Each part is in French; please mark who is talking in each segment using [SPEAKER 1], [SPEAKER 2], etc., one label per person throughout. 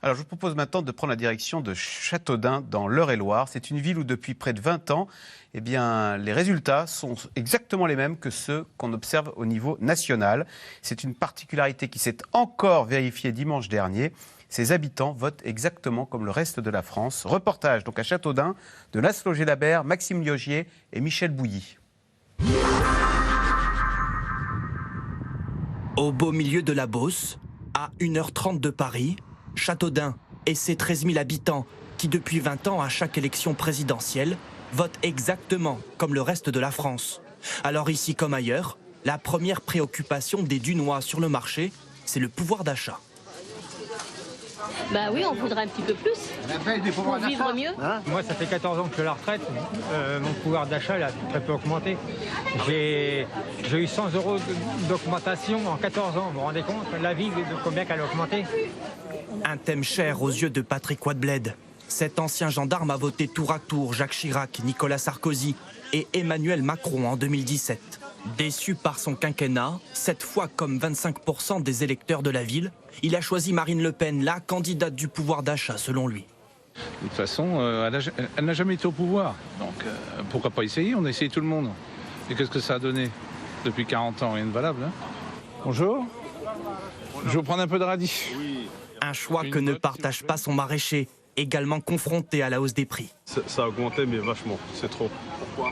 [SPEAKER 1] Alors je vous propose maintenant de prendre la direction de Châteaudun dans l'Eure-et-Loire. C'est une ville où depuis près de 20 ans, les résultats sont exactement les mêmes que ceux qu'on observe au niveau national. C'est une particularité qui s'est encore vérifiée dimanche dernier. Ses habitants votent exactement comme le reste de la France. Reportage donc à Châteaudun de Laszlo Gelabert, Maxime Liogier et Michel Bouilly.
[SPEAKER 2] Au beau milieu de la Beauce, à 1h30 de Paris, Châteaudun et ses 13 000 habitants qui depuis 20 ans à chaque élection présidentielle votent exactement comme le reste de la France. Alors ici comme ailleurs, la première préoccupation des Dunois sur le marché, c'est le pouvoir d'achat.
[SPEAKER 3] Bah oui, on voudrait un petit peu plus pour vivre mieux.
[SPEAKER 4] Moi, ça fait 14 ans que je suis à la retraite. Mon pouvoir d'achat a très peu augmenté. J'ai eu 100 € d'augmentation en 14 ans. Vous vous rendez compte? La vie, de combien qu'elle a augmenté?
[SPEAKER 2] Un thème cher aux yeux de Patrick Wadbled. Cet ancien gendarme a voté tour à tour Jacques Chirac, Nicolas Sarkozy et Emmanuel Macron en 2017. Déçu par son quinquennat, cette fois comme 25% des électeurs de la ville, il a choisi Marine Le Pen, la candidate du pouvoir d'achat selon lui.
[SPEAKER 5] De toute façon, elle n'a jamais été au pouvoir. Donc pourquoi pas essayer? On a essayé tout le monde. Et qu'est-ce que ça a donné depuis 40 ans? Rien de valable. Hein. Bonjour. Je vais vous prendre un peu de radis.
[SPEAKER 2] Un choix que ne partage pas son maraîcher, également confronté à la hausse des prix.
[SPEAKER 6] Ça a augmenté, mais vachement. C'est trop. Pourquoi?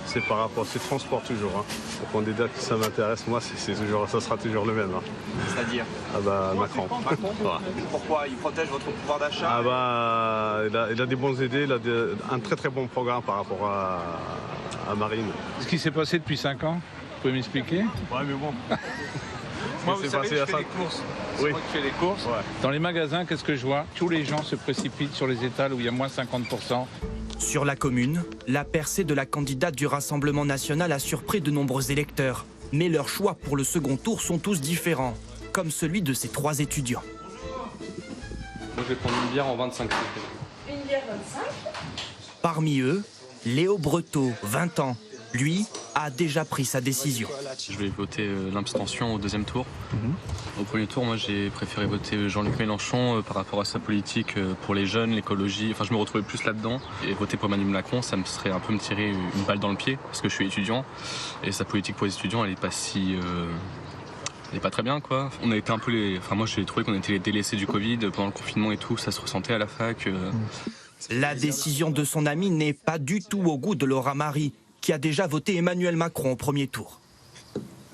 [SPEAKER 6] C'est par rapport, c'est transport toujours. Hein. Le candidat qui ça m'intéresse, moi, ça sera toujours le même. Hein.
[SPEAKER 7] C'est-à-dire
[SPEAKER 6] Macron.
[SPEAKER 7] Voilà. Pourquoi? Il protège votre pouvoir d'achat?
[SPEAKER 6] Il a des bonnes idées, il a un très très bon programme par rapport à Marine.
[SPEAKER 5] Ce qui s'est passé depuis 5 ans, vous pouvez m'expliquer?
[SPEAKER 6] Ouais, mais bon.
[SPEAKER 7] Moi, vous savez, je fais des courses. C'est moi qui fais des courses.
[SPEAKER 5] Ouais. Dans les magasins, qu'est-ce que je vois? Tous les gens se précipitent sur les étals où il y a moins 50%.
[SPEAKER 2] Sur la commune, la percée de la candidate du Rassemblement national a surpris de nombreux électeurs. Mais leurs choix pour le second tour sont tous différents, comme celui de ces 3 étudiants.
[SPEAKER 8] Moi, je vais prendre une bière en 25.
[SPEAKER 9] Une bière 25.
[SPEAKER 2] Parmi eux, Léo Breteau, 20 ans. Lui a déjà pris sa décision.
[SPEAKER 8] Je vais voter l'abstention au deuxième tour. Au premier tour, moi, j'ai préféré voter Jean-Luc Mélenchon par rapport à sa politique pour les jeunes, l'écologie. Enfin, je me retrouvais plus là-dedans. Et voter pour Emmanuel Macron, ça me serait un peu me tirer une balle dans le pied parce que je suis étudiant. Et sa politique pour les étudiants, elle est pas si... Elle n'est pas très bien, quoi. On a été un peu moi, j'ai trouvé qu'on était les délaissés du Covid pendant le confinement et tout. Ça se ressentait à la fac.
[SPEAKER 2] La décision de son ami n'est pas du tout au goût de Laura Marie, qui a déjà voté Emmanuel Macron au premier tour.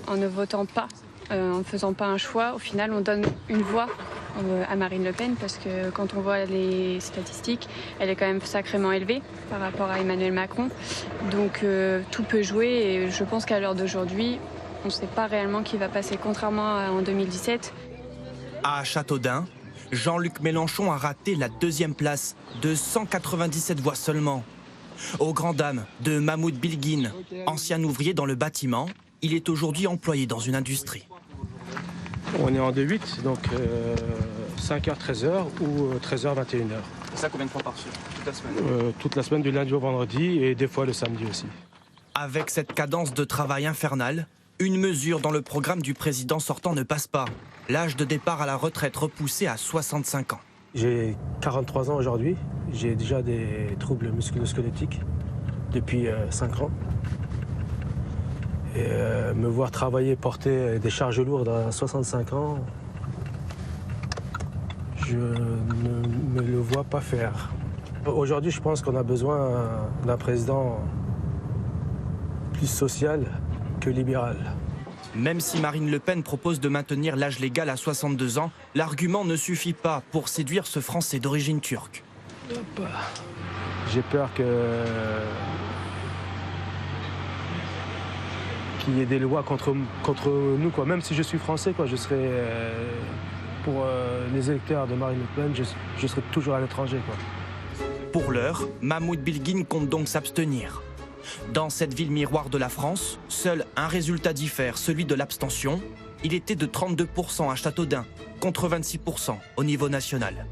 [SPEAKER 10] En ne votant pas, en ne faisant pas un choix, au final, on donne une voix à Marine Le Pen parce que quand on voit les statistiques, elle est quand même sacrément élevée par rapport à Emmanuel Macron. Donc tout peut jouer et je pense qu'à l'heure d'aujourd'hui, on ne sait pas réellement qui va passer, contrairement à en 2017.
[SPEAKER 2] À Châteaudun, Jean-Luc Mélenchon a raté la 2e place de 197 voix seulement. Aux grandes dames de Mahmoud Bilguine, ancien ouvrier dans le bâtiment, il est aujourd'hui employé dans une industrie.
[SPEAKER 11] On est en 2-8, donc 5h, 13h ou 13h, 21h.
[SPEAKER 7] Et ça, combien de fois par semaine? Toute la semaine?
[SPEAKER 11] Toute la semaine, du lundi au vendredi et des fois le samedi aussi.
[SPEAKER 2] Avec cette cadence de travail infernale, une mesure dans le programme du président sortant ne passe pas. L'âge de départ à la retraite repoussé à 65 ans.
[SPEAKER 11] J'ai 43 ans aujourd'hui, j'ai déjà des troubles musculo-squelettiques depuis 5 ans. Et me voir travailler, porter des charges lourdes à 65 ans, je ne me le vois pas faire. Aujourd'hui, je pense qu'on a besoin d'un président plus social que libéral.
[SPEAKER 2] Même si Marine Le Pen propose de maintenir l'âge légal à 62 ans, l'argument ne suffit pas pour séduire ce Français d'origine turque.
[SPEAKER 11] J'ai peur qu'il y ait des lois contre nous, quoi. Même si je suis français, quoi, je serai pour les électeurs de Marine Le Pen, je serai toujours à l'étranger, quoi.
[SPEAKER 2] Pour l'heure, Mahmoud Bilguine compte donc s'abstenir. Dans cette ville miroir de la France, seul un résultat diffère, celui de l'abstention. Il était de 32% à Châteaudun, contre 26% au niveau national.